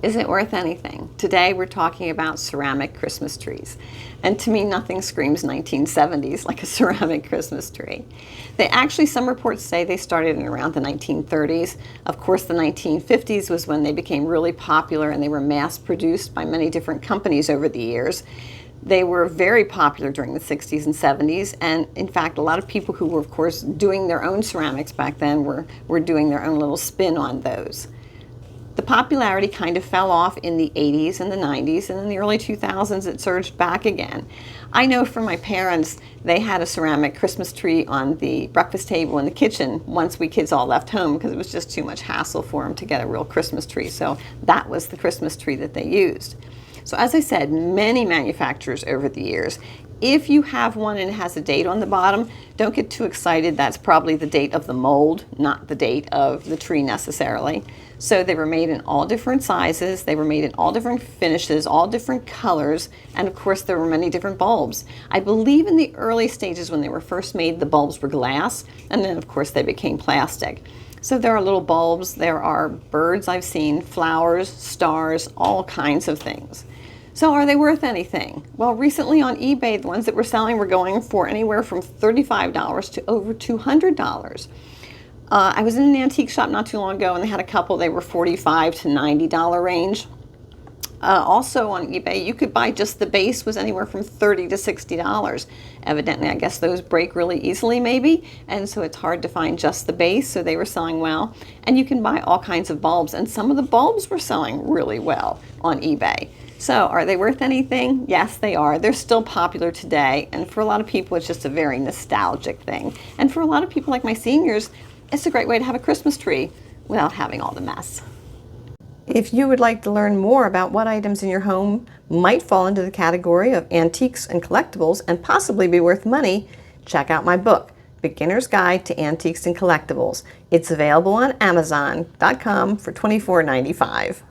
Is it worth anything? Today we're talking about ceramic Christmas trees. And to me, nothing screams 1970s like a ceramic Christmas tree. Some reports say they started in around the 1930s. Of course, the 1950s was when they became really popular and they were mass produced by many different companies over the years. They were very popular during the 60s and 70s, and in fact, a lot of people who were, of course, doing their own ceramics back then were doing their own little spin on those. The popularity kind of fell off in the 80s and the 90s, and in the early 2000s it surged back again. I know from my parents, they had a ceramic Christmas tree on the breakfast table in the kitchen once we kids all left home because it was just too much hassle for them to get a real Christmas tree. So that was the Christmas tree that they used. So as I said, many manufacturers over the years, if you have one and it has a date on the bottom, don't get too excited. That's probably the date of the mold, not the date of the tree necessarily. So they were made in all different sizes, they were made in all different finishes, all different colors, and of course there were many different bulbs. I believe in the early stages when they were first made, the bulbs were glass, and then of course they became plastic. So there are little bulbs, there are birds I've seen, flowers, stars, all kinds of things. So are they worth anything? Well, recently on eBay, the ones that were selling were going for anywhere from $35 to over $200. I was in an antique shop not too long ago and they had a couple, they were $45 to $90 range. Also on eBay, you could buy just the base, was anywhere from $30 to $60. Evidently, I guess those break really easily maybe, and so it's hard to find just the base, so they were selling well. And you can buy all kinds of bulbs, and some of the bulbs were selling really well on eBay. So are they worth anything? Yes, they are. They're still popular today, and for a lot of people, it's just a very nostalgic thing. And for a lot of people like my seniors, it's a great way to have a Christmas tree without having all the mess. If you would like to learn more about what items in your home might fall into the category of antiques and collectibles and possibly be worth money, check out my book, Beginner's Guide to Antiques and Collectibles. It's available on Amazon.com for $24.95.